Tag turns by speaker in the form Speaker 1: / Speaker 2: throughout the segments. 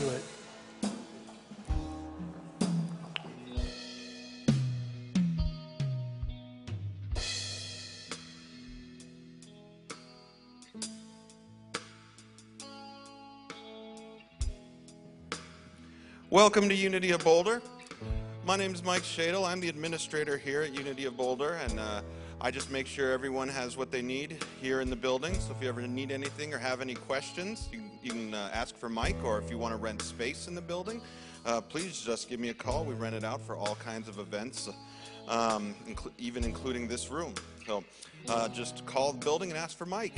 Speaker 1: to it.
Speaker 2: Welcome to Unity of Boulder. My name is Mike Shadle. I'm the administrator here at Unity of Boulder, and I just make sure everyone has what they need here in the building. So if you ever need anything or have any questions, you can ask for Mike, or if you want to rent space in the building, please just give me a call. We rent it out for all kinds of events, even including this room. So just call the building and ask for Mike.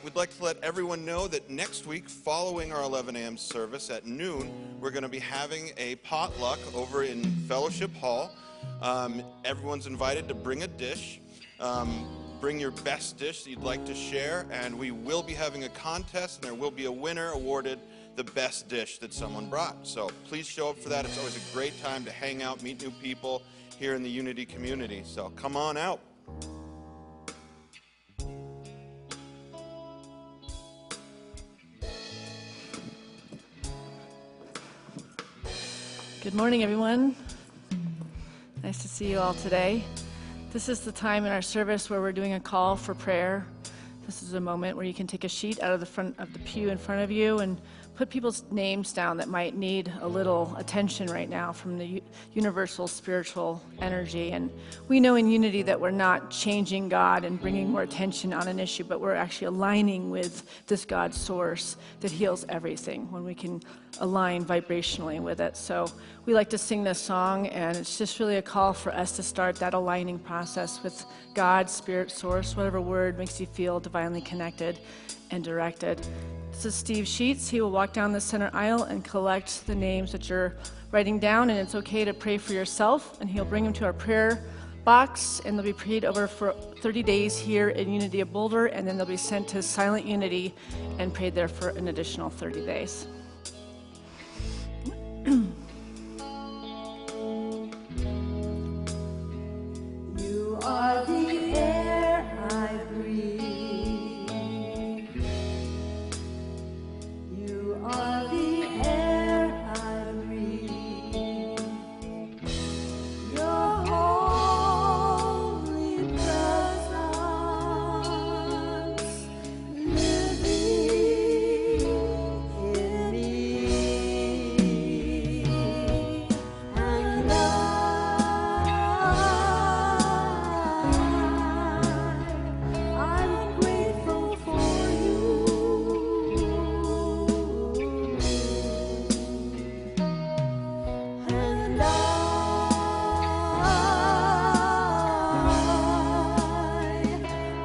Speaker 2: We'd like to let everyone know that next week, following our 11 a.m. service at noon, we're going to be having a potluck over in Fellowship Hall. Everyone's invited to bring a dish. Bring your best dish that you'd like to share, and we will be having a contest, and there will be a winner awarded the best dish that someone brought. So please show up for that. It's always a great time to hang out, meet new people here in the Unity community. So come on out.
Speaker 1: Good morning, everyone. Nice to see you all today. This is the time in our service where we're doing a call for prayer. This is a moment where you can take a sheet out of the front of the pew in front of you and put people's names down that might need a little attention right now from the universal spiritual energy. And we know in Unity that we're not changing God and bringing more attention on an issue, but we're actually aligning with this God source that heals everything when we can align vibrationally with it. So we like to sing this song, and it's just really a call for us to start that aligning process with God, Spirit, Source, whatever word makes you feel divinely connected and directed. This is Steve Sheets. He will walk down the center aisle and collect the names that you're writing down, and it's okay to pray for yourself, and he'll bring them to our prayer box, and they'll be prayed over for 30 days here in Unity of Boulder, and then they'll be sent to Silent Unity and prayed there for an additional 30 days.
Speaker 3: You are the air I breathe. You are the air I breathe. Your holy presence living in me. And I'm grateful for you. And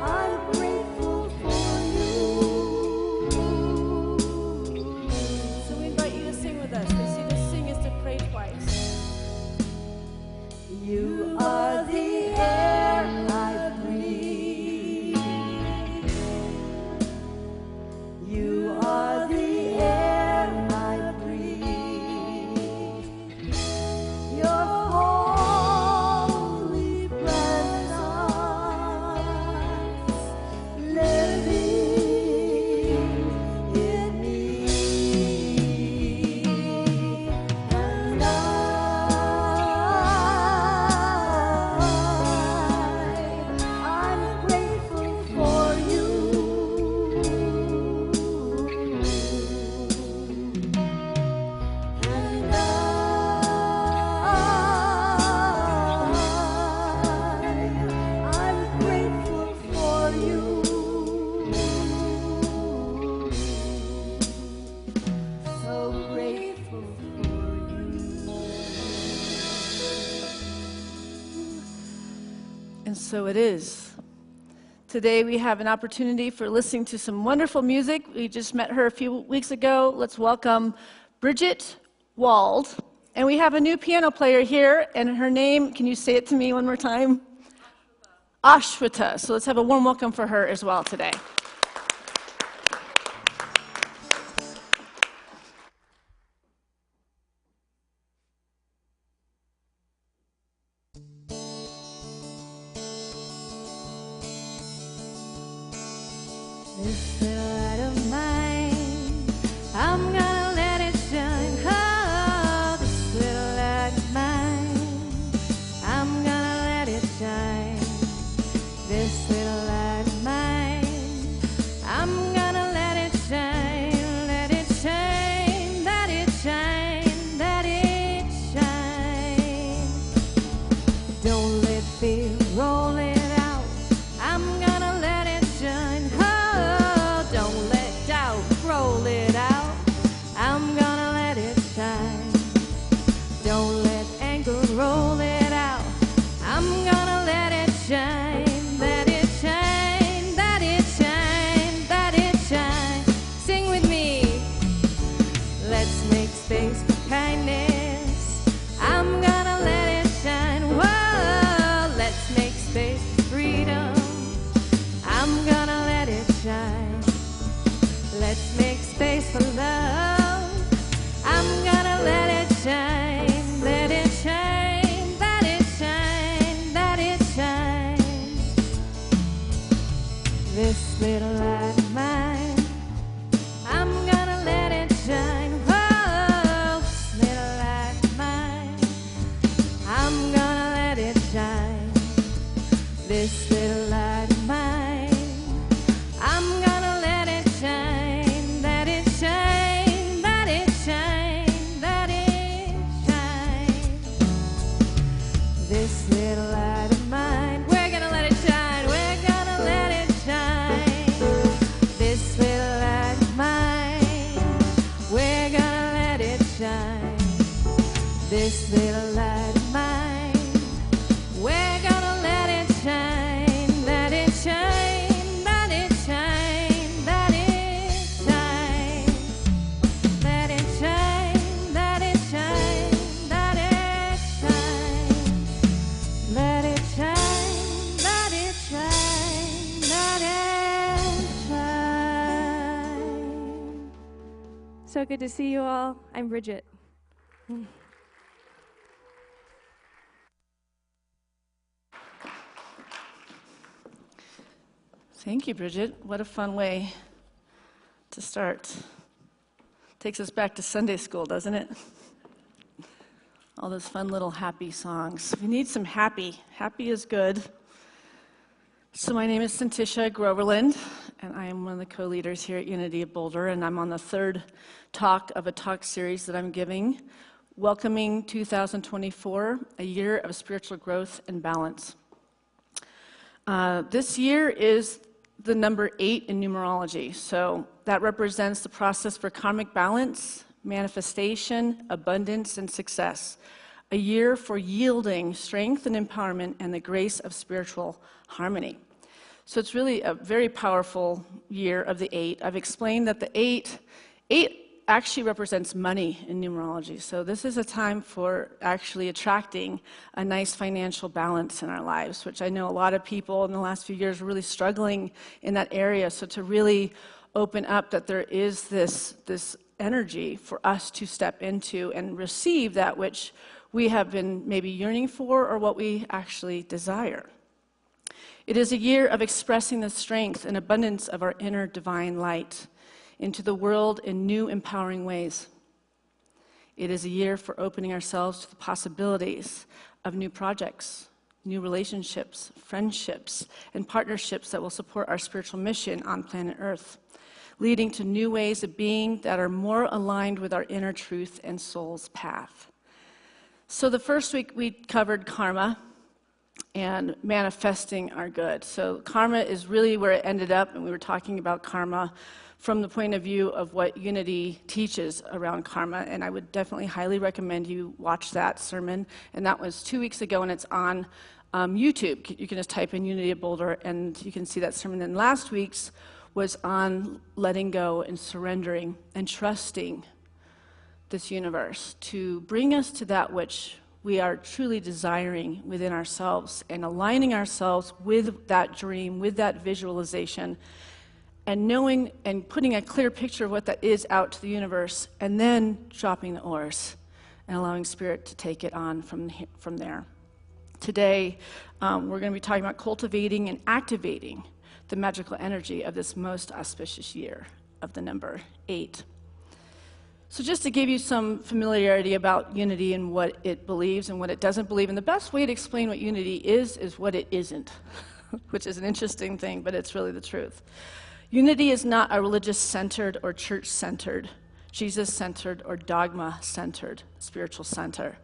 Speaker 3: I'm grateful for you.
Speaker 1: So we invite you to sing with us. They see to sing is to pray twice.
Speaker 3: You are the air I breathe. You are the air I breathe. Your holy presence living in me. And I'm grateful for you. And I'm grateful for you. So grateful for you.
Speaker 1: And so it is. Today we have an opportunity for listening to some wonderful music. We just met her a few weeks ago. Let's welcome Bridget Wald. And we have a new piano player here, and her name, can you say it to me one more time? Ashwita. So let's have a warm welcome for her as well today.
Speaker 3: This little light of mine, I'm gonna let it shine. Oh, this little light of mine, I'm gonna let it shine. This little light of mine, I'm gonna let it shine. Let it shine, let it shine, let it shine. Don't let fear roll it out. I'm gonna let it shine. Oh, don't let doubt roll it out. this little light of mine. We're gonna let it shine, let it shine, let it shine, let it shine, let it shine, let it shine, let it shine, let it shine, let it shine, let it shine. So good to see you all. I'm Bridget.
Speaker 1: Thank you, Bridget. What a fun way to start. Takes us back to Sunday school, doesn't it? All those fun little happy songs. We need some happy. Happy is good. So my name is Syntysche Groverland, and I am one of the co-leaders here at Unity of Boulder, and I'm on the third talk of a talk series that I'm giving, welcoming 2024, a year of spiritual growth and balance. This year is the number 8 in numerology, so that represents the process for karmic balance, manifestation, abundance, and success. A year for yielding strength and empowerment and the grace of spiritual harmony. So it's really a very powerful year of the 8. I've explained that the 8 actually represents money in numerology. So this is a time for actually attracting a nice financial balance in our lives, which I know a lot of people in the last few years are really struggling in that area. So to really open up that there is this energy for us to step into and receive that which we have been maybe yearning for or what we actually desire. It is a year of expressing the strength and abundance of our inner divine light into the world in new, empowering ways. It is a year for opening ourselves to the possibilities of new projects, new relationships, friendships, and partnerships that will support our spiritual mission on planet Earth, leading to new ways of being that are more aligned with our inner truth and soul's path. So the first week we covered karma and manifesting our good. So karma is really where it ended up, and we were talking about karma from the point of view of what Unity teaches around karma, and I would definitely highly recommend you watch that sermon, and that was 2 weeks ago, and it's on YouTube. You can just type in Unity of Boulder, and you can see that sermon. And last week's was on letting go and surrendering and trusting this universe to bring us to that which we are truly desiring within ourselves and aligning ourselves with that dream, with that visualization, and knowing and putting a clear picture of what that is out to the universe, and then dropping the oars and allowing Spirit to take it on from there. Today, we're going to be talking about cultivating and activating the magical energy of this most auspicious year of the number 8. So just to give you some familiarity about Unity and what it believes and what it doesn't believe, and the best way to explain what Unity is what it isn't, which is an interesting thing, but it's really the truth. Unity is not a religious-centered or church-centered, Jesus-centered or dogma-centered spiritual center.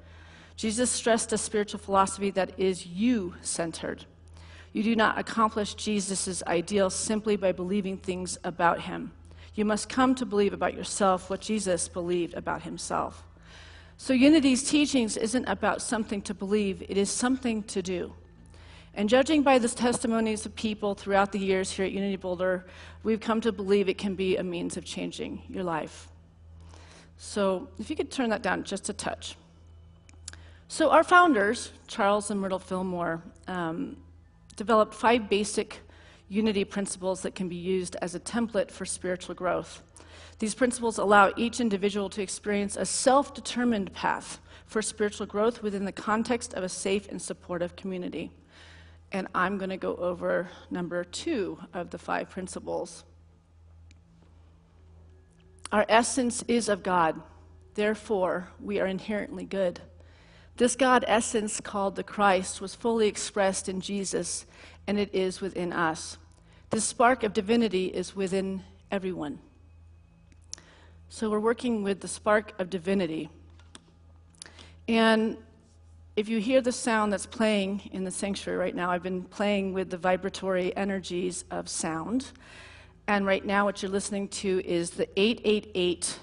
Speaker 1: Jesus stressed a spiritual philosophy that is you-centered. You do not accomplish Jesus' ideals simply by believing things about him. You must come to believe about yourself what Jesus believed about himself. So Unity's teachings isn't about something to believe, it is something to do. And judging by the testimonies of people throughout the years here at Unity Boulder, we've come to believe it can be a means of changing your life. So if you could turn that down just a touch. So our founders, Charles and Myrtle Fillmore, developed 5 basic Unity principles that can be used as a template for spiritual growth. These principles allow each individual to experience a self-determined path for spiritual growth within the context of a safe and supportive community. And I'm going to go over number 2 of the 5 principles. Our essence is of God. Therefore, we are inherently good. This God essence, called the Christ, was fully expressed in Jesus, and it is within us. This spark of divinity is within everyone. So we're working with the spark of divinity. And if you hear the sound that's playing in the sanctuary right now, I've been playing with the vibratory energies of sound. And right now what you're listening to is the 888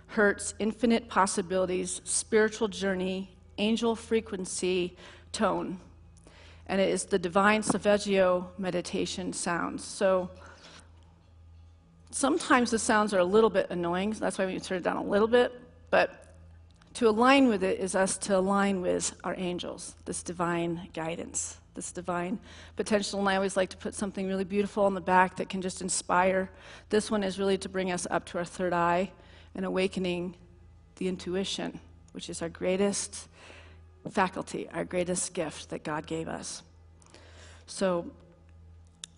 Speaker 1: Hertz Infinite Possibilities Spiritual Journey angel frequency tone. And it is the divine solfeggio meditation sounds. So sometimes the sounds are a little bit annoying, so that's why we turn it down a little bit, but to align with it is us to align with our angels, this divine guidance, this divine potential. And I always like to put something really beautiful on the back that can just inspire. This one is really to bring us up to our third eye and awakening the intuition, which is our greatest faculty, our greatest gift that God gave us. So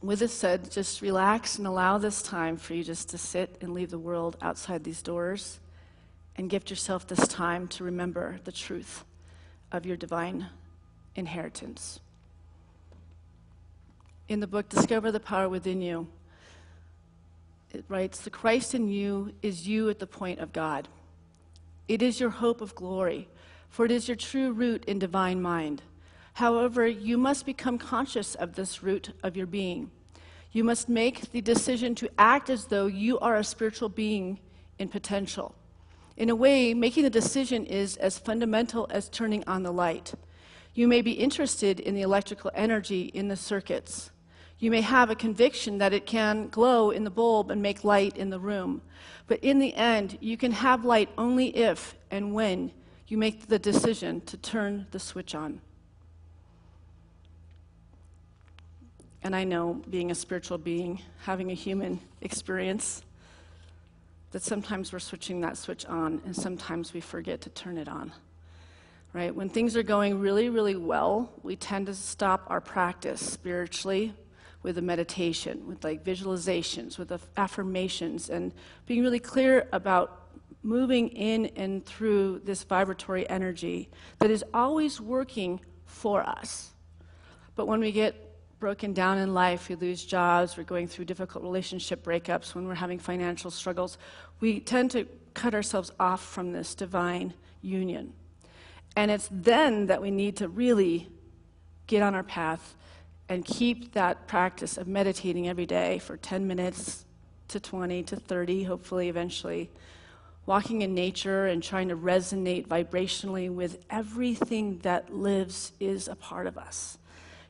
Speaker 1: with this said, just relax and allow this time for you just to sit and leave the world outside these doors and gift yourself this time to remember the truth of your divine inheritance. In the book, Discover the Power Within You, it writes, "The Christ in you is you at the point of God. It is your hope of glory, for it is your true root in divine mind. However, you must become conscious of this root of your being. You must make the decision to act as though you are a spiritual being in potential. In a way, making the decision is as fundamental as turning on the light. You may be interested in the electrical energy in the circuits. You may have a conviction that it can glow in the bulb and make light in the room. But in the end, you can have light only if and when you make the decision to turn the switch on." And I know, being a spiritual being, having a human experience, that sometimes we're switching that switch on and sometimes we forget to turn it on, right? When things are going really, really well, we tend to stop our practice spiritually with a meditation, with like visualizations, with affirmations, and being really clear about moving in and through this vibratory energy that is always working for us. But when we get broken down in life, we lose jobs, we're going through difficult relationship breakups, when we're having financial struggles, we tend to cut ourselves off from this divine union. And it's then that we need to really get on our path and keep that practice of meditating every day for 10 minutes to 20 to 30, hopefully eventually, walking in nature and trying to resonate vibrationally with everything that lives is a part of us.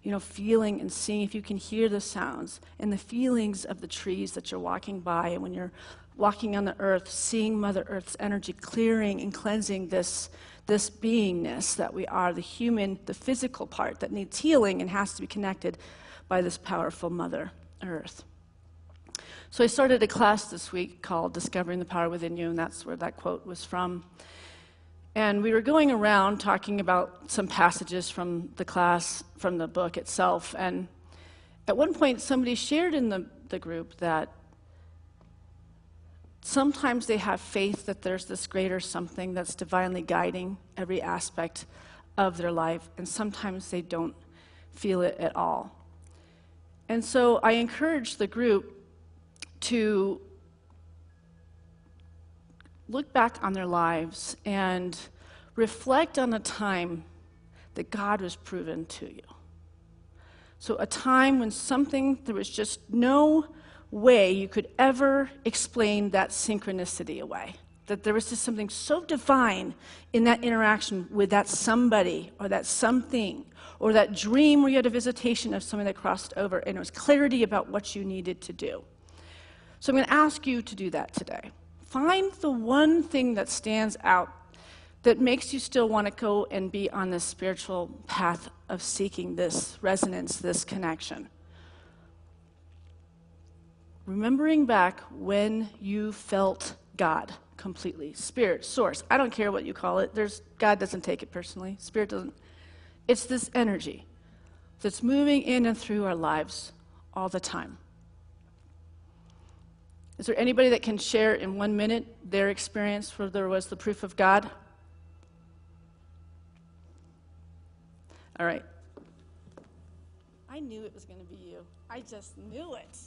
Speaker 1: You know, feeling and seeing if you can hear the sounds and the feelings of the trees that you're walking by, and when you're walking on the earth, seeing Mother Earth's energy clearing and cleansing this beingness that we are, the human, the physical part that needs healing and has to be connected by this powerful Mother Earth. So I started a class this week called Discovering the Power Within You, and that's where that quote was from. And we were going around talking about some passages from the class, from the book itself. And at one point, somebody shared in the group that sometimes they have faith that there's this greater something that's divinely guiding every aspect of their life, and sometimes they don't feel it at all. And so I encouraged the group to look back on their lives and reflect on a time that God was proven to you. So a time when there was just no way you could ever explain that synchronicity away. That there was just something so divine in that interaction with that somebody or that something, or that dream where you had a visitation of someone that crossed over and it was clarity about what you needed to do. So I'm going to ask you to do that today. Find the one thing that stands out that makes you still want to go and be on this spiritual path of seeking this resonance, this connection. Remembering back when you felt God completely. Spirit, source, I don't care what you call it. God doesn't take it personally. Spirit doesn't. It's this energy that's moving in and through our lives all the time. Is there anybody that can share in 1 minute their experience where there was the proof of God? All right. I knew it was going to be you. I just knew it.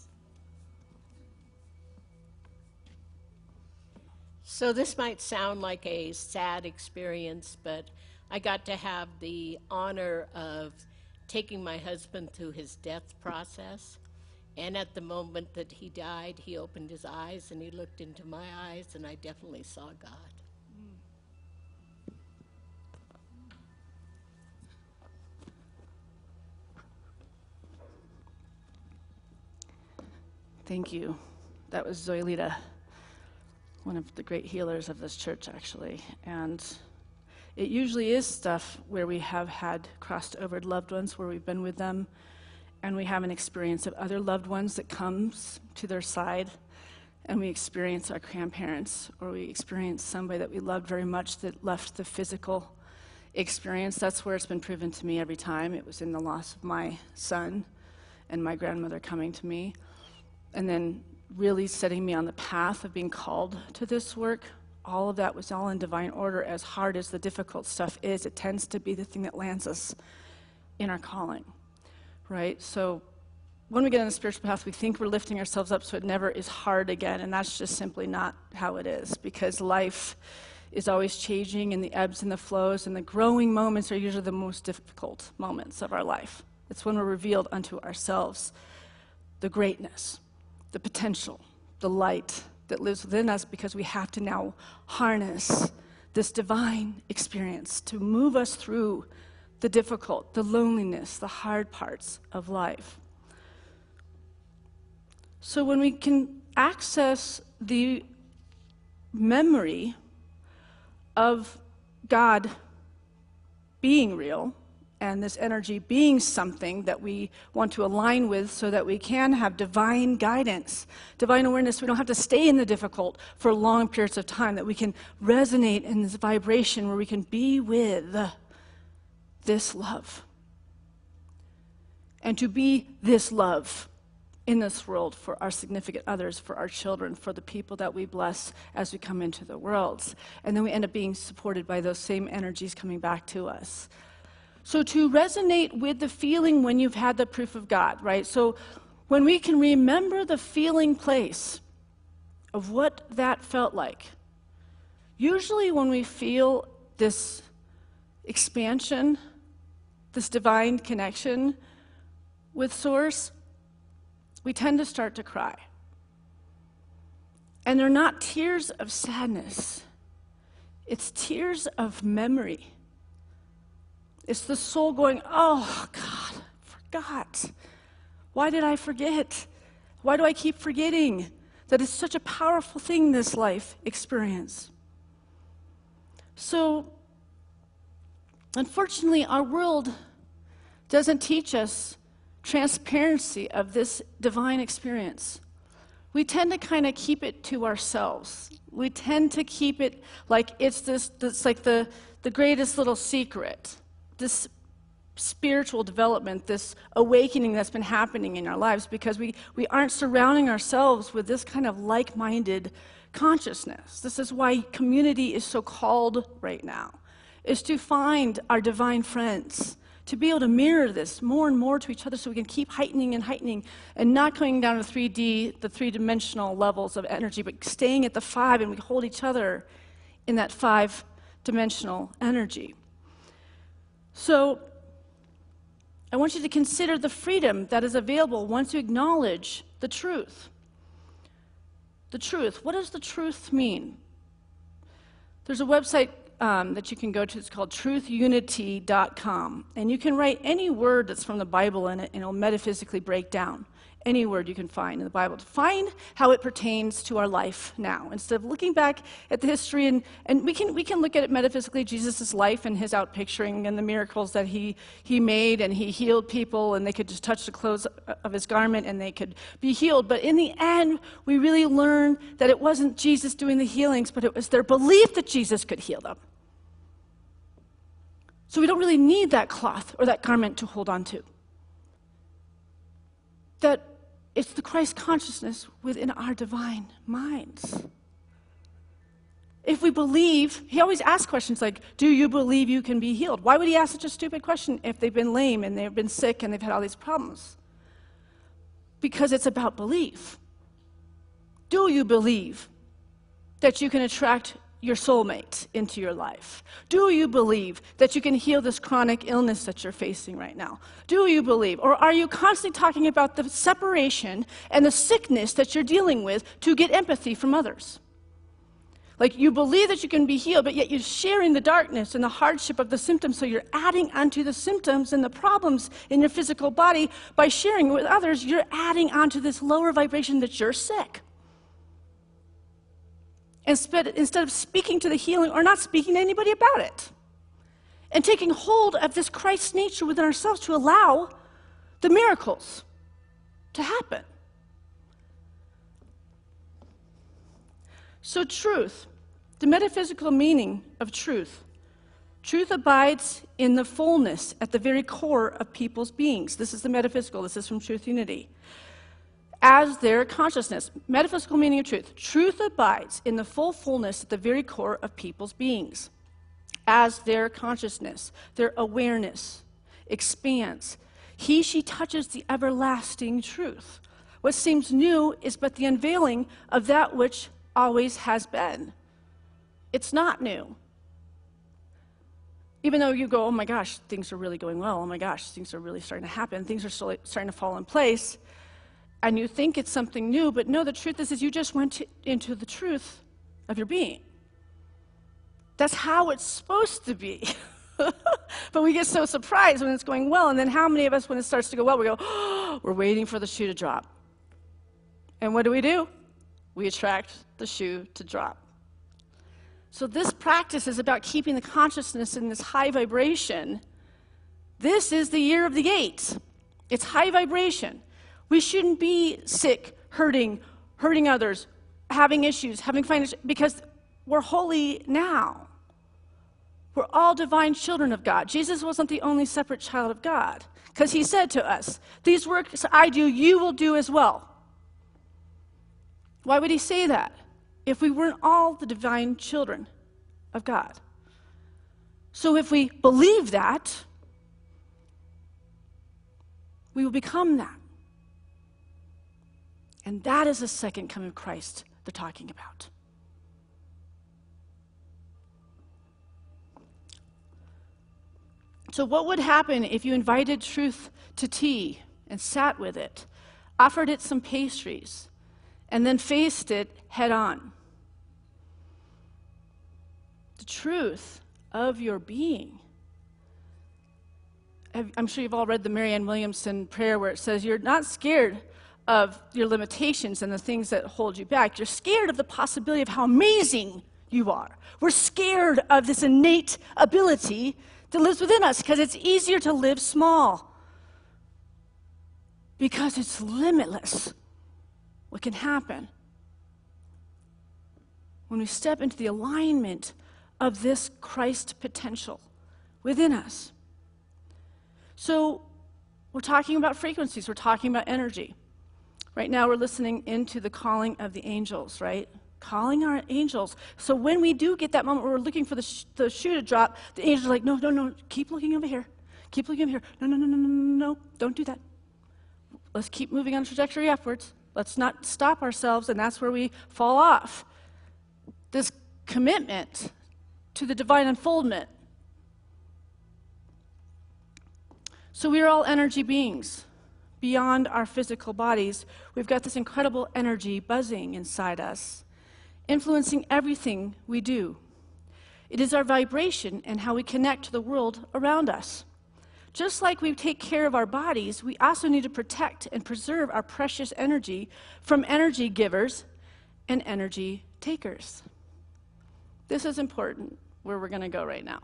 Speaker 4: So this might sound like a sad experience, but I got to have the honor of taking my husband through his death process. And at the moment that he died, he opened his eyes and he looked into my eyes, and I definitely saw God.
Speaker 1: Thank you. That was Zoilita, one of the great healers of this church, actually. And it usually is stuff where we have had crossed over loved ones, where we've been with them, and we have an experience of other loved ones that comes to their side, and we experience our grandparents, or we experience somebody that we loved very much that left the physical experience. That's where it's been proven to me every time. It was in the loss of my son and my grandmother coming to me, and then really setting me on the path of being called to this work. All of that was all in divine order. As hard as the difficult stuff is, it tends to be the thing that lands us in our calling, right? So when we get on the spiritual path, we think we're lifting ourselves up so it never is hard again, and that's just simply not how it is, because life is always changing, and the ebbs and the flows, and the growing moments are usually the most difficult moments of our life. It's when we're revealed unto ourselves the greatness, the potential, the light that lives within us, because we have to now harness this divine experience to move us through the difficult, the loneliness, the hard parts of life. So when we can access the memory of God being real, and this energy being something that we want to align with so that we can have divine guidance, divine awareness. We don't have to stay in the difficult for long periods of time, that we can resonate in this vibration where we can be with this love. And to be this love in this world for our significant others, for our children, for the people that we bless as we come into the world. And then we end up being supported by those same energies coming back to us. So to resonate with the feeling when you've had the proof of God, right? So when we can remember the feeling place of what that felt like, usually when we feel this expansion, this divine connection with Source, we tend to start to cry. And they're not tears of sadness. It's tears of memory. It's the soul going, oh, God, I forgot. Why did I forget? Why do I keep forgetting that it's such a powerful thing, this life experience? So, unfortunately, our world doesn't teach us transparency of this divine experience. We tend to kind of keep it to ourselves. We tend to keep it like it's like the greatest little secret, this spiritual development, this awakening that's been happening in our lives, because we aren't surrounding ourselves with this kind of like-minded consciousness. This is why community is so called right now, is to find our divine friends, to be able to mirror this more and more to each other so we can keep heightening and not coming down to 3D, the three-dimensional levels of energy, but staying at the 5, and we hold each other in that 5-dimensional energy. So I want you to consider the freedom that is available once you acknowledge the truth. The truth. What does the truth mean? There's a website that you can go to. It's called truthunity.com. And you can write any word that's from the Bible in it, and it'll metaphysically break down any word you can find in the Bible to find how it pertains to our life now. Instead of looking back at the history, and we can look at it metaphysically, Jesus' life and his outpicturing and the miracles that he made, and he healed people, and they could just touch the clothes of his garment and they could be healed. But in the end, we really learn that it wasn't Jesus doing the healings, but it was their belief that Jesus could heal them. So we don't really need that cloth or that garment to hold on to. That it's the Christ consciousness within our divine minds. If we believe, he always asks questions like, do you believe you can be healed? Why would he ask such a stupid question if they've been lame and they've been sick and they've had all these problems? Because it's about belief. Do you believe that you can attract your soulmate into your life? Do you believe that you can heal this chronic illness that you're facing right now? Do you believe? Or are you constantly talking about the separation and the sickness that you're dealing with to get empathy from others? Like you believe that you can be healed, but yet you're sharing the darkness and the hardship of the symptoms, so you're adding onto the symptoms and the problems in your physical body. By sharing with others, you're adding onto this lower vibration that you're sick. Instead of speaking to the healing or not speaking to anybody about it. And taking hold of this Christ nature within ourselves to allow the miracles to happen. So truth, the metaphysical meaning of truth. Truth abides in the fullness at the very core of people's beings. This is the metaphysical. This is from Truth Unity. As their consciousness, metaphysical meaning of truth. Truth abides in the fullness at the very core of people's beings. As their consciousness, their awareness expands. He, she touches the everlasting truth. What seems new is but the unveiling of that which always has been. It's not new. Even though you go, oh my gosh, things are really going well. Oh my gosh, things are really starting to happen. Things are starting to fall in place. And you think it's something new, but no, the truth is you just went into the truth of your being. That's how it's supposed to be. But we get so surprised when it's going well, and then how many of us, when it starts to go well, we go, oh, we're waiting for the shoe to drop. And what do? We attract the shoe to drop. So this practice is about keeping the consciousness in this high vibration. This is the year of the 8. It's high vibration. We shouldn't be sick, hurting others, having issues, having financial, because we're holy now. We're all divine children of God. Jesus wasn't the only separate child of God, because he said to us, these works I do, you will do as well. Why would he say that if we weren't all the divine children of God? So if we believe that, we will become that. And that is the second coming of Christ they're talking about. So what would happen if you invited truth to tea and sat with it, offered it some pastries, and then faced it head on? The truth of your being. I'm sure you've all read the Marianne Williamson prayer where it says you're not scared of your limitations and the things that hold you back. You're scared of the possibility of how amazing you are. We're scared of this innate ability that lives within us because it's easier to live small because it's limitless what can happen when we step into the alignment of this Christ potential within us. So we're talking about frequencies, we're talking about energy. Right now we're listening into the calling of the angels, right? Calling our angels. So when we do get that moment where we're looking for the shoe to drop, the angels are like, no, keep looking over here. Keep looking over here. No, don't do that. Let's keep moving on the trajectory upwards. Let's not stop ourselves, and that's where we fall off. This commitment to the divine unfoldment. So we are all energy beings. Beyond our physical bodies, we've got this incredible energy buzzing inside us, influencing everything we do. It is our vibration and how we connect to the world around us. Just like we take care of our bodies, we also need to protect and preserve our precious energy from energy givers and energy takers. This is important where we're going to go right now.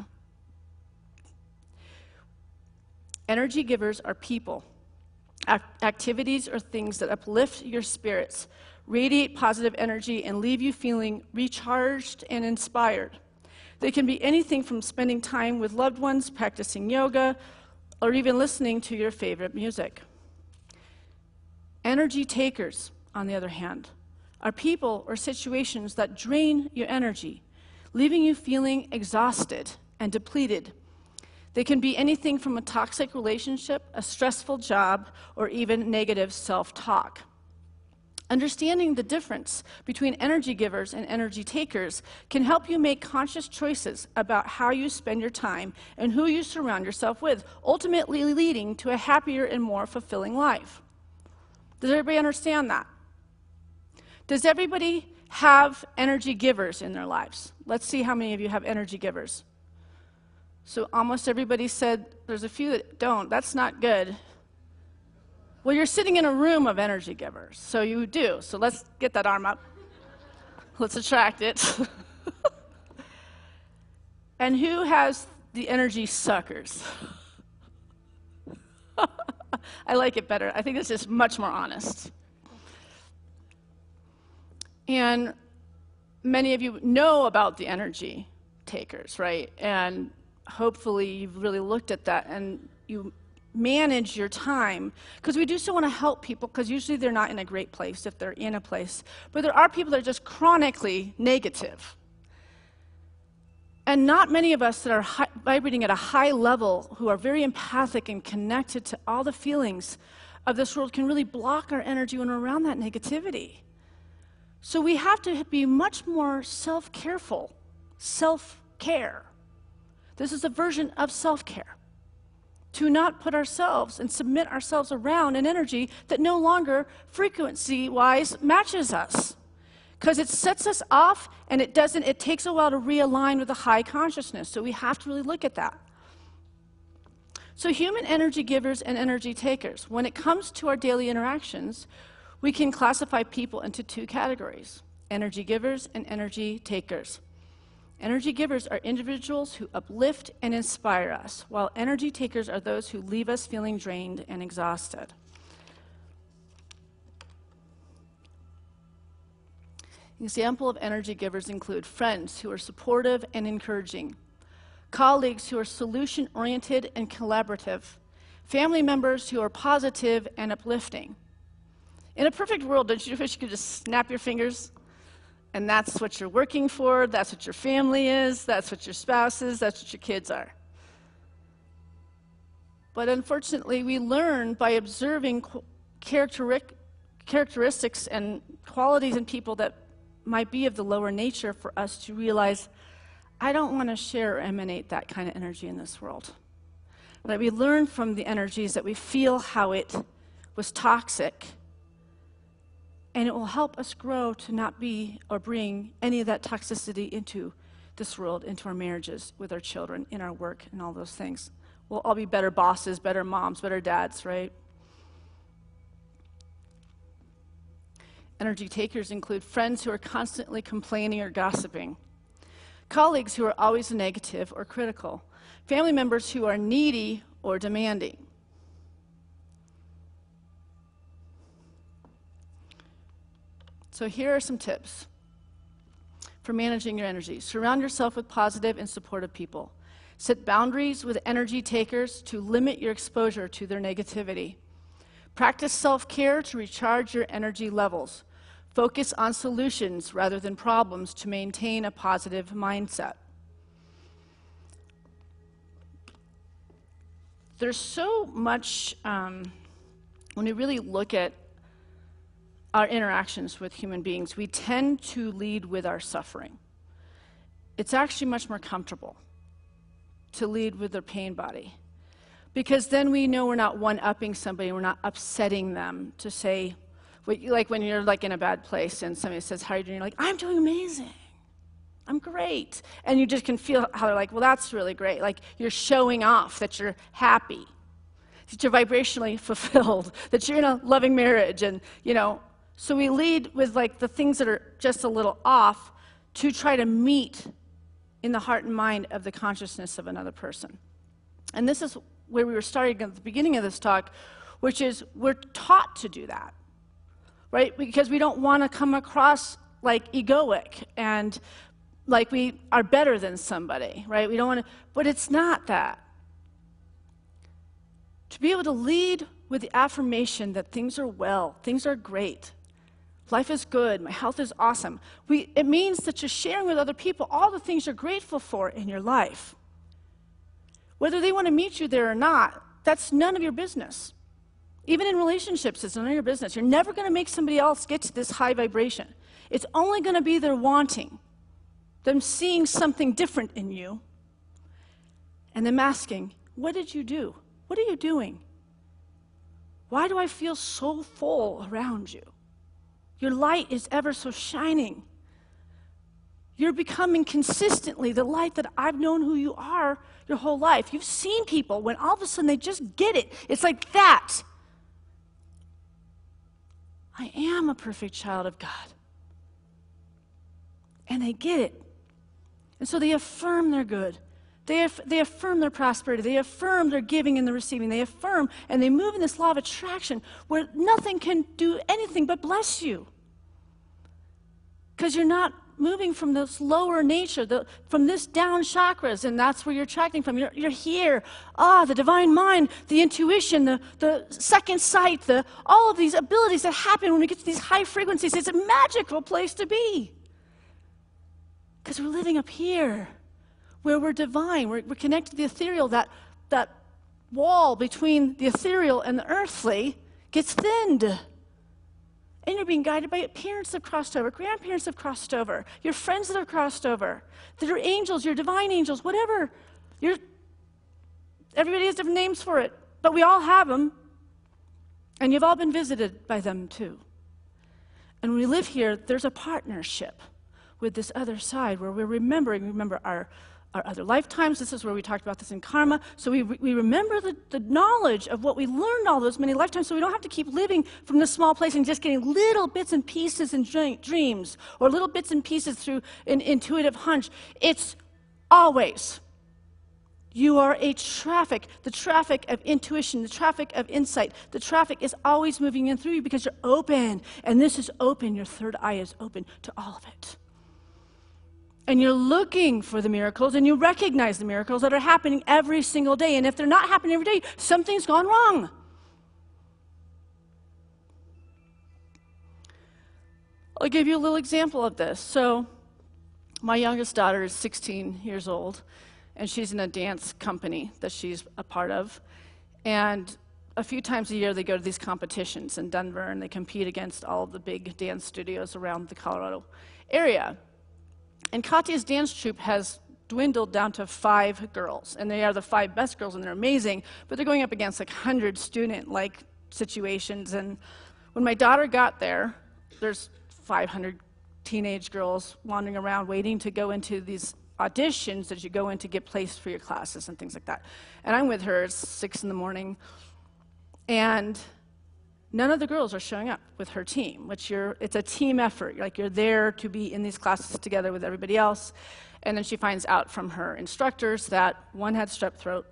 Speaker 1: Energy givers are people, activities or things that uplift your spirits, radiate positive energy, and leave you feeling recharged and inspired. They can be anything from spending time with loved ones, practicing yoga, or even listening to your favorite music. Energy takers, on the other hand, are people or situations that drain your energy, leaving you feeling exhausted and depleted. They can be anything from a toxic relationship, a stressful job, or even negative self-talk. Understanding the difference between energy givers and energy takers can help you make conscious choices about how you spend your time and who you surround yourself with, ultimately leading to a happier and more fulfilling life. Does everybody understand that? Does everybody have energy givers in their lives? Let's see how many of you have energy givers. So almost everybody said there's a few that don't. That's not good. Well, you're sitting in a room of energy givers, so you do. So let's get that arm up. Let's attract it. And who has the energy suckers? I like it better. I think it's just much more honest. And many of you know about the energy takers, right? And hopefully you've really looked at that and you manage your time, because we do still want to help people, because usually they're not in a great place if they're in a place. But there are people that are just chronically negative. And not many of us that are vibrating at a high level, who are very empathic and connected to all the feelings of this world, can really block our energy when we're around that negativity. So we have to be much more self-careful, self-care. This is a version of self-care. To not put ourselves and submit ourselves around an energy that no longer frequency-wise matches us. Because it sets us off, and it takes a while to realign with a high consciousness. So we have to really look at that. So human energy givers and energy takers. When it comes to our daily interactions, we can classify people into two categories: energy givers and energy takers. Energy givers are individuals who uplift and inspire us, while energy takers are those who leave us feeling drained and exhausted. Example of energy givers include friends who are supportive and encouraging, colleagues who are solution-oriented and collaborative, family members who are positive and uplifting. In a perfect world, don't you wish you could just snap your fingers and that's what you're working for, that's what your family is, that's what your spouse is, that's what your kids are? But unfortunately, we learn by observing characteristics and qualities in people that might be of the lower nature for us to realize, I don't want to share or emanate that kind of energy in this world. That we learn from the energies that we feel how it was toxic, and it will help us grow to not be or bring any of that toxicity into this world, into our marriages, with our children, in our work, and all those things. We'll all be better bosses, better moms, better dads, right? Energy takers include friends who are constantly complaining or gossiping, colleagues who are always negative or critical, family members who are needy or demanding. So here are some tips for managing your energy. Surround yourself with positive and supportive people. Set boundaries with energy takers to limit your exposure to their negativity. Practice self-care to recharge your energy levels. Focus on solutions rather than problems to maintain a positive mindset. There's so much, when we really look at our interactions with human beings, we tend to lead with our suffering. It's actually much more comfortable to lead with their pain body, because then we know we're not one-upping somebody, we're not upsetting them to say, like when you're like in a bad place and somebody says, how are you doing? You're like, I'm doing amazing. I'm great. And you just can feel how they're like, well, that's really great. Like you're showing off that you're happy, that you're vibrationally fulfilled, that you're in a loving marriage. And, you know, so we lead with like the things that are just a little off to try to meet in the heart and mind of the consciousness of another person. And this is where we were starting at the beginning of this talk, which is we're taught to do that. Right? Because we don't want to come across like egoic and like we are better than somebody, right? We don't want to, but it's not that. To be able to lead with the affirmation that things are well, things are great, life is good, my health is awesome. It means that you're sharing with other people all the things you're grateful for in your life. Whether they want to meet you there or not, that's none of your business. Even in relationships, it's none of your business. You're never going to make somebody else get to this high vibration. It's only going to be their wanting, them seeing something different in you, and them asking, what did you do? What are you doing? Why do I feel so full around you? Your light is ever so shining. You're becoming consistently the light that I've known who you are your whole life. You've seen people when all of a sudden they just get it. It's like that. I am a perfect child of God. And they get it. And so they affirm their good. They affirm their prosperity. They affirm their giving and the receiving. They affirm, and they move in this law of attraction where nothing can do anything but bless you. Because you're not moving from this lower nature, from this down chakras, and that's where you're attracting from. You're here. The divine mind, the intuition, the second sight, all of these abilities that happen when we get to these high frequencies. It's a magical place to be. Because we're living up here, where we're divine. We're connected to the ethereal. That wall between the ethereal and the earthly gets thinned. And you're being guided by parents that have crossed over, grandparents that have crossed over, your friends that have crossed over, that are angels, your divine angels, whatever. Everybody has different names for it, but we all have them. And you've all been visited by them too. And when we live here, there's a partnership with this other side where we're remember our other lifetimes. This is where we talked about this in karma. So we remember the knowledge of what we learned all those many lifetimes, so we don't have to keep living from this small place and just getting little bits and pieces in dreams or little bits and pieces through an intuitive hunch. It's always. You are the traffic of intuition, the traffic of insight. The traffic is always moving in through you because you're open. And this is open. Your third eye is open to all of it. And you're looking for the miracles, and you recognize the miracles that are happening every single day. And if they're not happening every day, something's gone wrong. I'll give you a little example of this. So my youngest daughter is 16 years old, and she's in a dance company that she's a part of. And a few times a year, they go to these competitions in Denver, and they compete against all of the big dance studios around the Colorado area. And Katya's dance troupe has dwindled down to 5 girls, and they are the 5 best girls, and they're amazing, but they're going up against like 100 student-like situations. And when my daughter got there, there's 500 teenage girls wandering around waiting to go into these auditions that you go in to get placed for your classes and things like that. And I'm with her, it's 6 in the morning, and none of the girls are showing up with her team, it's a team effort. You're there to be in these classes together with everybody else. And then she finds out from her instructors that one had strep throat,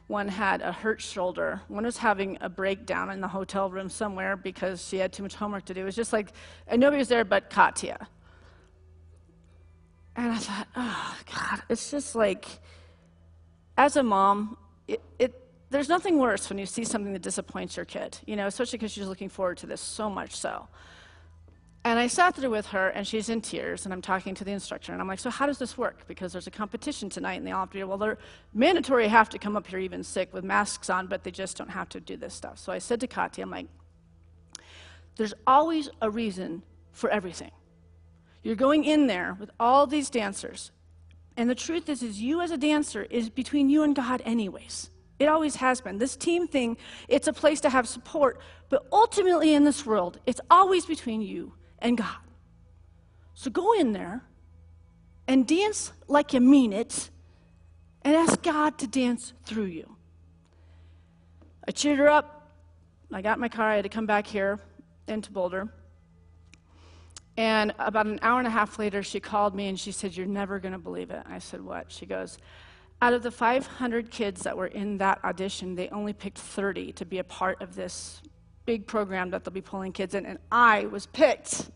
Speaker 1: one had a hurt shoulder, one was having a breakdown in the hotel room somewhere because she had too much homework to do. It was just like, and nobody was there but Katya. And I thought, oh God, it's just like, as a mom, there's nothing worse when you see something that disappoints your kid, especially because she's looking forward to this so much so. And I sat there with her, and she's in tears, and I'm talking to the instructor, and I'm like, so how does this work? Because there's a competition tonight, and they all have to well, they're mandatory have to come up here even sick with masks on, but they just don't have to do this stuff. So I said to Katya, I'm like, there's always a reason for everything. You're going in there with all these dancers, and the truth is you as a dancer is between you and God anyways. It always has been. This team thing, it's a place to have support, but ultimately in this world, it's always between you and God. So go in there and dance like you mean it and ask God to dance through you. I cheered her up. I got in my car. I had to come back here into Boulder. And about an hour and a half later, she called me and she said, you're never going to believe it. I said, what? She goes, out of the 500 kids that were in that audition, they only picked 30 to be a part of this big program that they'll be pulling kids in, and I was picked.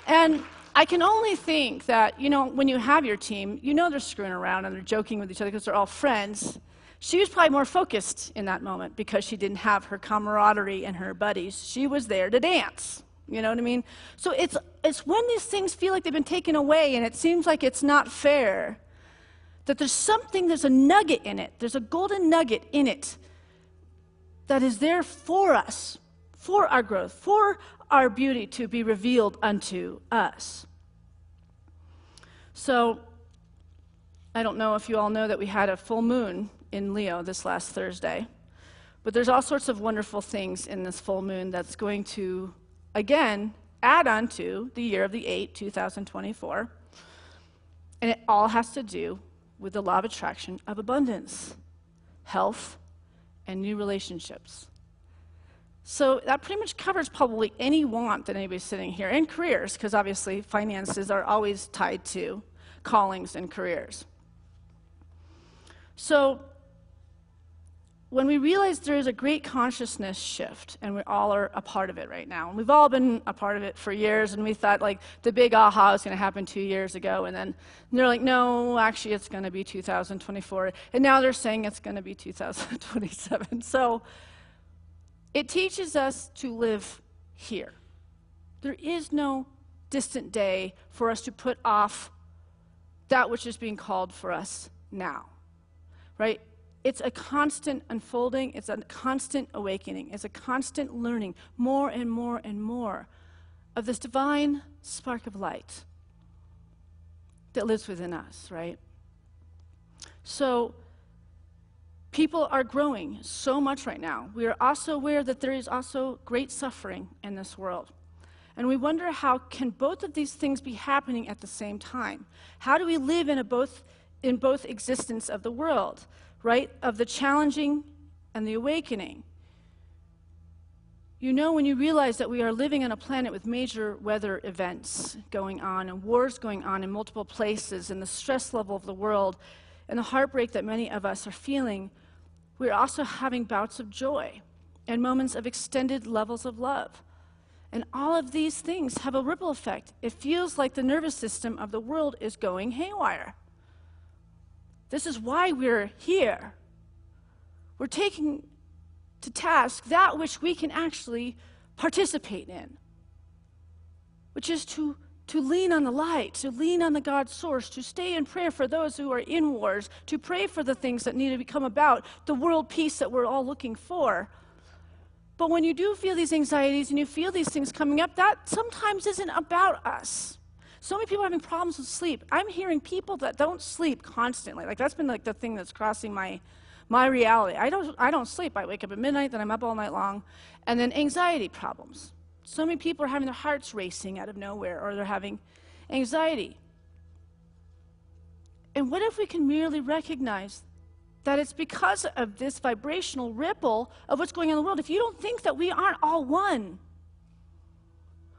Speaker 1: And I can only think that, when you have your team, they're screwing around and they're joking with each other because they're all friends. She was probably more focused in that moment because she didn't have her camaraderie and her buddies. She was there to dance. You know what I mean? So it's when these things feel like they've been taken away and it seems like it's not fair, that there's a nugget in it. There's a golden nugget in it that is there for us, for our growth, for our beauty to be revealed unto us. So I don't know if you all know that we had a full moon in Leo this last Thursday, but there's all sorts of wonderful things in this full moon that's going to, again, add on to the year of the 8, 2024. And it all has to do with the law of attraction of abundance, health, and new relationships. So that pretty much covers probably any want that anybody's sitting here, and careers, because obviously finances are always tied to callings and careers. So when we realize there is a great consciousness shift, and we all are a part of it right now, and we've all been a part of it for years, and we thought like the big aha was going to happen 2 years ago, and then they're like, no, actually it's going to be 2024, and now they're saying it's going to be 2027. So it teaches us to live here. There is no distant day for us to put off that which is being called for us now, right? It's a constant unfolding, it's a constant awakening, it's a constant learning, more and more and more of this divine spark of light that lives within us, right? So people are growing so much right now. We are also aware that there is also great suffering in this world. And we wonder, how can both of these things be happening at the same time? How do we live in both existence of the world? Right? Of the challenging and the awakening. You know, when you realize that we are living on a planet with major weather events going on and wars going on in multiple places, and the stress level of the world and the heartbreak that many of us are feeling, we're also having bouts of joy and moments of extended levels of love. And all of these things have a ripple effect. It feels like the nervous system of the world is going haywire. This is why we're here. We're taking to task that which we can actually participate in, which is to lean on the light, to lean on the God source, to stay in prayer for those who are in wars, to pray for the things that need to become about, the world peace that we're all looking for. But when you do feel these anxieties and you feel these things coming up, that sometimes isn't about us. So many people are having problems with sleep. I'm hearing people that don't sleep constantly. Like, that's been like the thing that's crossing my reality. I don't sleep. I wake up at midnight, then I'm up all night long. And then anxiety problems. So many people are having their hearts racing out of nowhere, or they're having anxiety. And what if we can merely recognize that it's because of this vibrational ripple of what's going on in the world? If you don't think that we aren't all one,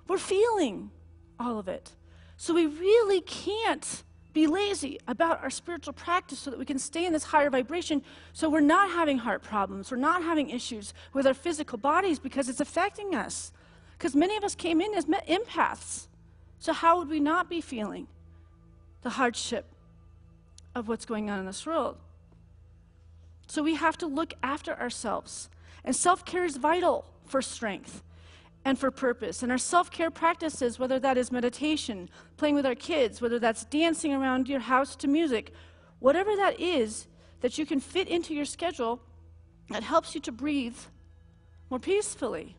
Speaker 1: we're feeling all of it. So we really can't be lazy about our spiritual practice so that we can stay in this higher vibration, so we're not having heart problems, we're not having issues with our physical bodies, because it's affecting us. Because many of us came in as empaths. So how would we not be feeling the hardship of what's going on in this world? So we have to look after ourselves. And self-care is vital for strength and for purpose. And our self-care practices, whether that is meditation, playing with our kids, whether that's dancing around your house to music, whatever that is that you can fit into your schedule, that helps you to breathe more peacefully.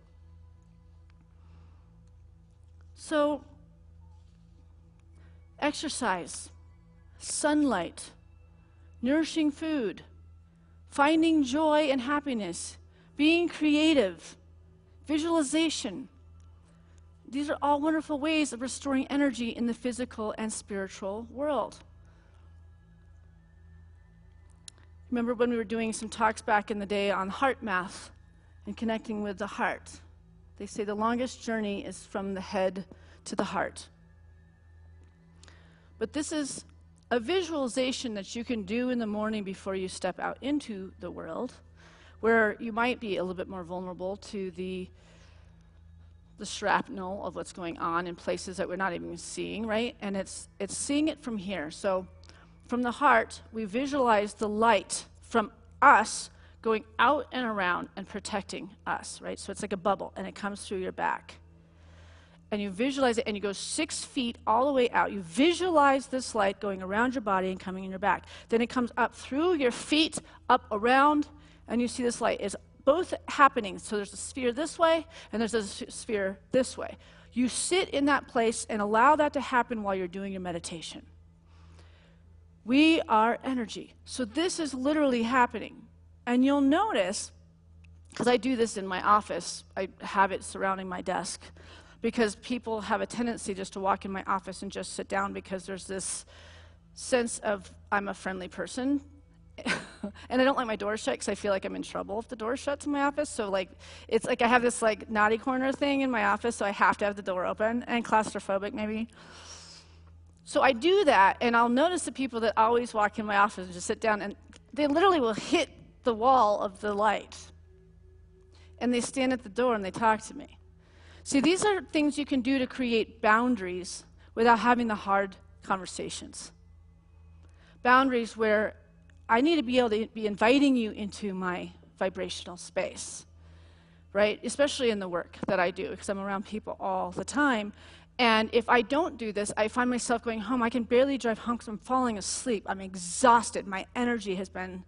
Speaker 1: So, exercise, sunlight, nourishing food, finding joy and happiness, being creative, visualization. These are all wonderful ways of restoring energy in the physical and spiritual world. Remember when we were doing some talks back in the day on heart math and connecting with the heart? They say the longest journey is from the head to the heart. But this is a visualization that you can do in the morning before you step out into the world, where you might be a little bit more vulnerable to the shrapnel of what's going on in places that we're not even seeing, right? And it's seeing it from here. So from the heart, we visualize the light from us going out and around and protecting us, right? So it's like a bubble, and it comes through your back. And you visualize it, and you go 6 feet all the way out. You visualize this light going around your body and coming in your back. Then it comes up through your feet, up around, and you see this light is both happening. So there's a sphere this way, and there's a sphere this way. You sit in that place and allow that to happen while you're doing your meditation. We are energy. So this is literally happening. And you'll notice, because I do this in my office, I have it surrounding my desk, because people have a tendency just to walk in my office and just sit down because there's this sense of I'm a friendly person. And I don't like my door shut because I feel like I'm in trouble if the door shuts in my office. So like, it's like I have this like naughty corner thing in my office, so I have to have the door open, and claustrophobic maybe. So I do that, and I'll notice the people that always walk in my office and just sit down, and they literally will hit the wall of the light. And they stand at the door and they talk to me. See, these are things you can do to create boundaries without having the hard conversations. Boundaries where I need to be able to be inviting you into my vibrational space, right? Especially in the work that I do, because I'm around people all the time. And if I don't do this, I find myself going home. I can barely drive home because I'm falling asleep. I'm exhausted. My energy has been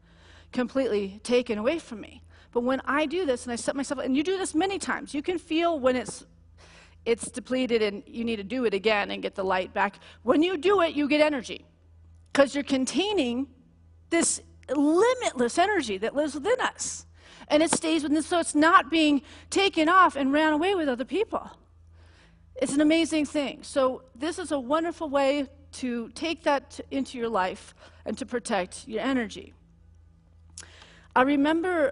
Speaker 1: completely taken away from me. But when I do this and I set myself, and you do this many times, you can feel when it's depleted and you need to do it again and get the light back. When you do it, you get energy because you're containing this limitless energy that lives within us. And it stays within us, so it's not being taken off and ran away with other people. It's an amazing thing. So this is a wonderful way to take that into your life and to protect your energy. I remember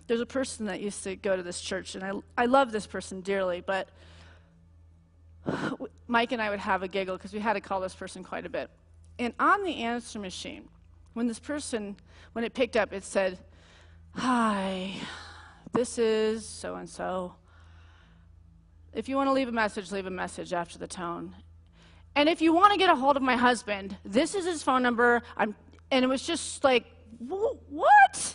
Speaker 1: there's a person that used to go to this church, and I love this person dearly, but Mike and I would have a giggle because we had to call this person quite a bit. And on the answer machine, when it picked up, it said, "Hi, this is so-and-so. If you want to leave a message after the tone. And if you want to get a hold of my husband, this is his phone number." And it was just like, what?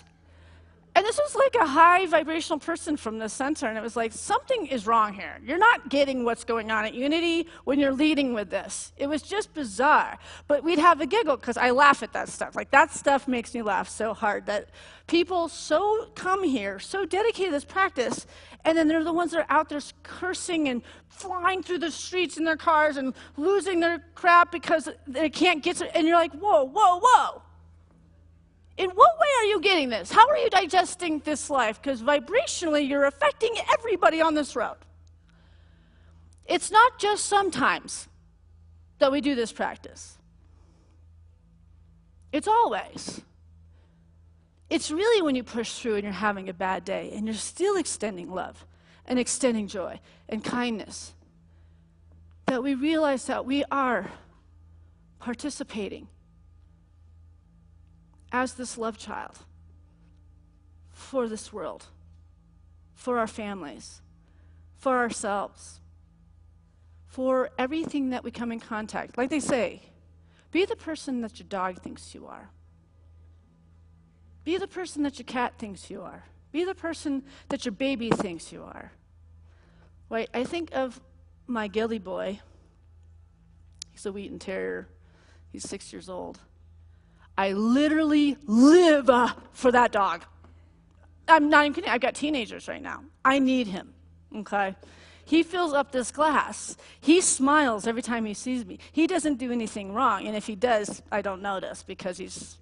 Speaker 1: And this was like a high vibrational person from the center, and it was like, something is wrong here. You're not getting what's going on at Unity when you're leading with this. It was just bizarre. But we'd have a giggle because I laugh at that stuff. Like, that stuff makes me laugh so hard that people so come here, so dedicated to this practice, and then they're the ones that are out there cursing and flying through the streets in their cars and losing their crap because they can't get to, and you're like, whoa, whoa, whoa. In what way are you getting this? How are you digesting this life? Because vibrationally, you're affecting everybody on this road. It's not just sometimes that we do this practice. It's always. It's really when you push through and you're having a bad day and you're still extending love and extending joy and kindness that we realize that we are participating as this love child for this world, for our families, for ourselves, for everything that we come in contact. Like they say, be the person that your dog thinks you are. Be the person that your cat thinks you are. Be the person that your baby thinks you are. Right? I think of my Gilly boy. He's a Wheaton Terrier. He's 6 years old. I literally live for that dog. I'm not even kidding. I've got teenagers right now. I need him, okay? He fills up this glass. He smiles every time he sees me. He doesn't do anything wrong, and if he does, I don't notice because he's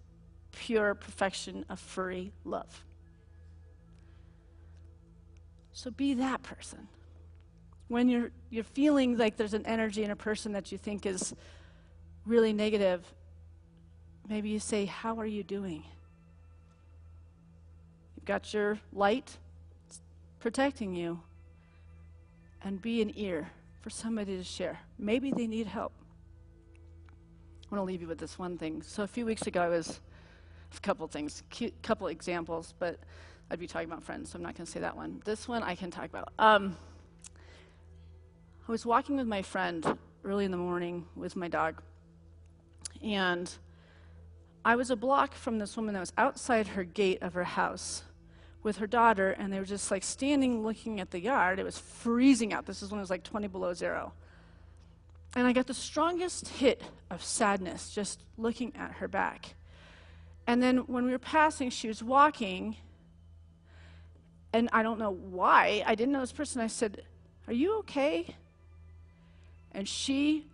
Speaker 1: pure perfection of furry love. So be that person. When you're feeling like there's an energy in a person that you think is really negative, maybe you say, how are you doing? You've got your light protecting you. And be an ear for somebody to share. Maybe they need help. I want to leave you with this one thing. So a few weeks ago, I was a couple things, couple examples, but I'd be talking about friends, so I'm not going to say that one. This one I can talk about. I was walking with my friend early in the morning with my dog, and I was a block from this woman that was outside her gate of her house with her daughter, and they were just like standing looking at the yard. It was freezing out. This is when it was like 20 below zero. And I got the strongest hit of sadness just looking at her back. And then when we were passing, she was walking, and I don't know why, I didn't know this person. I said, "Are you okay?" And she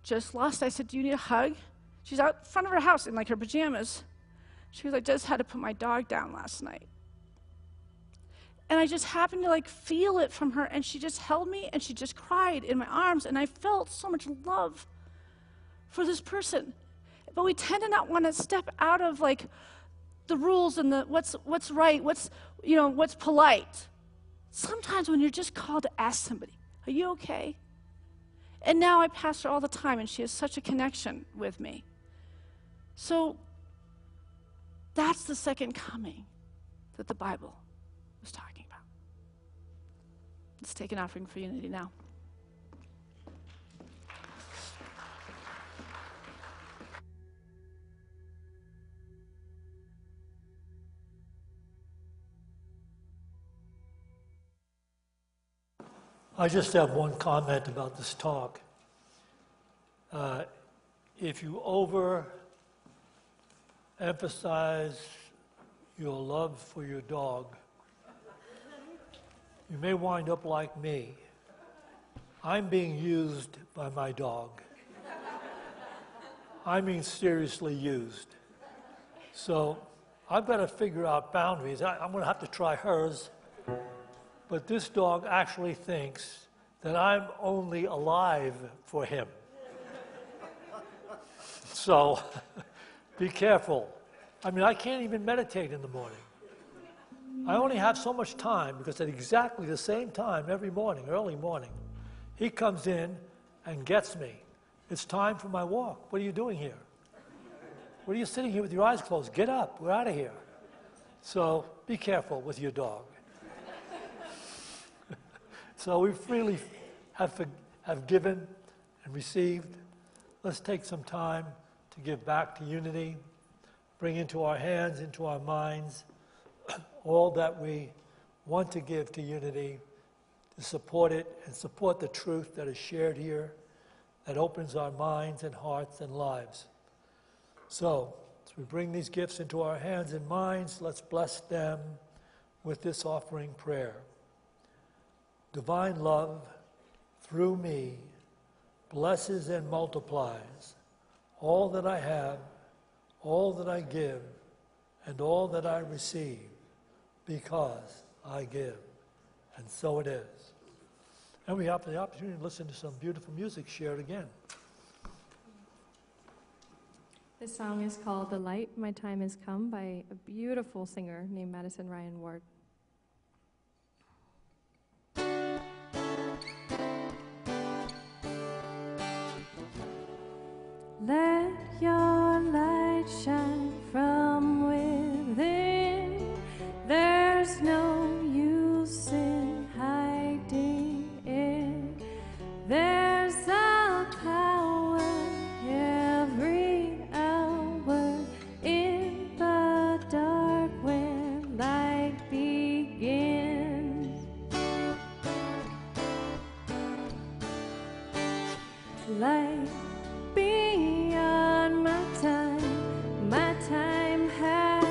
Speaker 1: just lost. I said, "Do you need a hug?" She's out front of her house in like her pajamas. She was like, "Just had to put my dog down last night." And I just happened to like feel it from her, and she just held me and she just cried in my arms, and I felt so much love for this person. But we tend to not want to step out of like the rules and the what's right, what's polite. Sometimes when you're just called to ask somebody, are you okay? And now I pastor all the time, and she has such a connection with me. So that's the second coming that the Bible was talking about. Let's take an offering for unity now.
Speaker 5: I just have one comment about this talk. If you overemphasize your love for your dog, you may wind up like me. I'm being used by my dog. I mean seriously used. So I've got to figure out boundaries. I'm going to have to try hers. But this dog actually thinks that I'm only alive for him. So be careful. I mean, I can't even meditate in the morning. I only have so much time because at exactly the same time every morning, early morning, he comes in and gets me. It's time for my walk. What are you doing here? What are you sitting here with your eyes closed? Get up. We're out of here. So be careful with your dog. So we freely have given and received. Let's take some time to give back to unity, bring into our hands, into our minds, all that we want to give to unity, to support it and support the truth that is shared here, that opens our minds and hearts and lives. So, as we bring these gifts into our hands and minds, let's bless them with this offering prayer. Divine love, through me, blesses and multiplies all that I have, all that I give, and all that I receive, because I give. And so it is. And we have the opportunity to listen to some beautiful music shared again.
Speaker 3: This song is called The Light, My Time Has Come by a beautiful singer named Madison Ryan Ward. Let your light shine from within. There's no use in hiding it. There's a power every hour in the dark when light begins. Light beyond my time has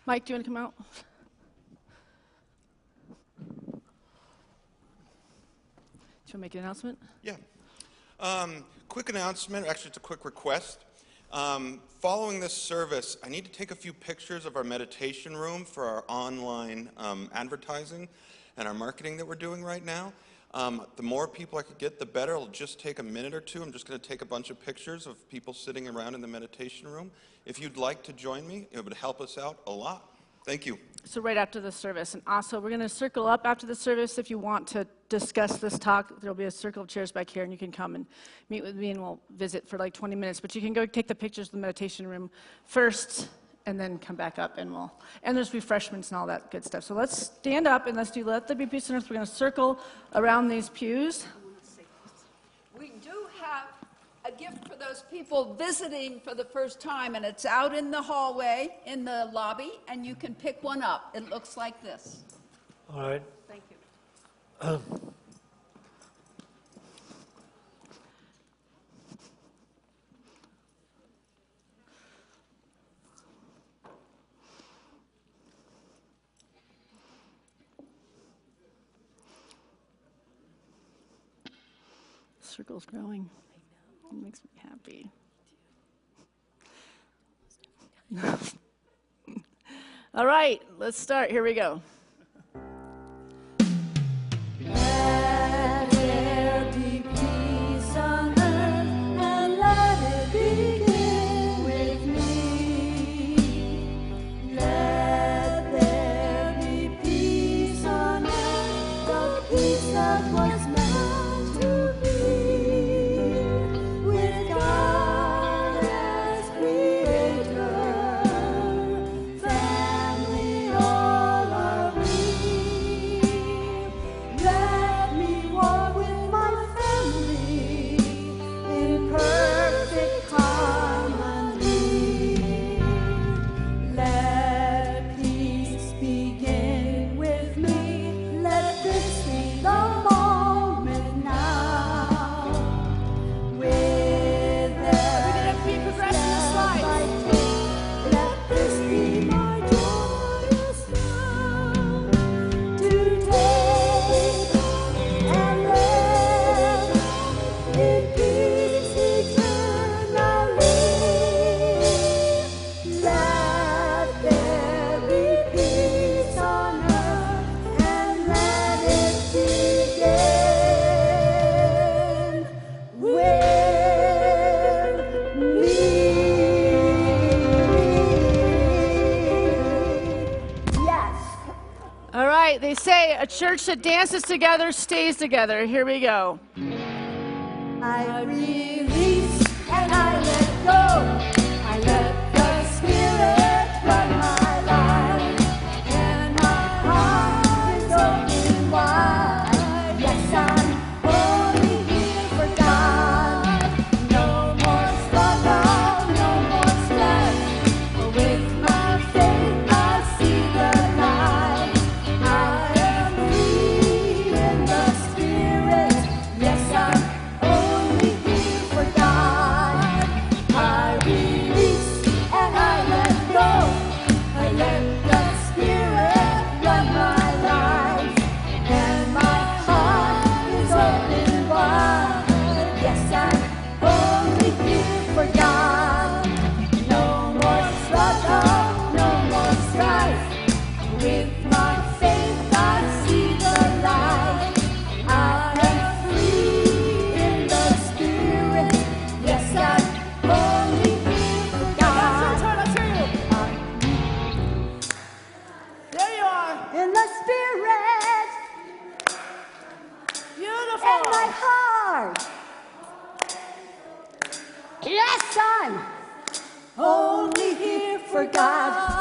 Speaker 1: Mike, do you want to come out? Do you want to make an announcement?
Speaker 2: Yeah. Quick announcement, actually it's a quick request. Following this service, I need to take a few pictures of our meditation room for our online advertising and our marketing that we're doing right now. The more people I could get, the better. It'll just take a minute or two. I'm just going to take a bunch of pictures of people sitting around in the meditation room. If you'd like to join me, it would help us out a lot. Thank you.
Speaker 1: So right after the service. And also, we're going to circle up after the service. If you want to discuss this talk, there'll be a circle of chairs back here, and you can come and meet with me, and we'll visit for like 20 minutes. But you can go take the pictures of the meditation room first, and then come back up, and there's refreshments and all that good stuff. So let's stand up, and let's do Let There Be Peace on Earth. We're going to circle around these pews.
Speaker 6: We do have a gift for those people visiting for the first time, and it's out in the hallway, in the lobby, and you can pick one up. It looks like this.
Speaker 5: All right.
Speaker 6: Thank you.
Speaker 1: Circle's growing. It makes me happy. All right, let's start. Here we go.
Speaker 3: Let there be peace on earth, and let it begin with me. Let there be peace on earth, the peace that was meant to be, with God as creator, family all are we. Let me walk with my family in perfect harmony. Let peace begin with me. Let this be the moment now. With every step I take, let this be my joyous vow to take and live in peace eternally. Let there be peace on earth, and let it begin with me. Yes.
Speaker 1: All right, they say a church that dances together stays together. Here we go.
Speaker 3: I release and I let go. I let the Spirit run my life, and my heart is open wide. Yes, I'm only here for God. No more struggle, no more stress. With my faith, I see the light. I am free in the Spirit. Yes, I'm only here for God. I release and I let go. I let the Spirit run my life, and my heart is open wide. Yes, I'm only here for God. No more struggle, no more strife. With my faith, I see the light. I am free in the Spirit. Yes, I'm only here for God.
Speaker 1: Let's hear you. There you are.
Speaker 3: In the Spirit,
Speaker 1: Beautiful.
Speaker 3: in my heart. Yes, I'm only here for God.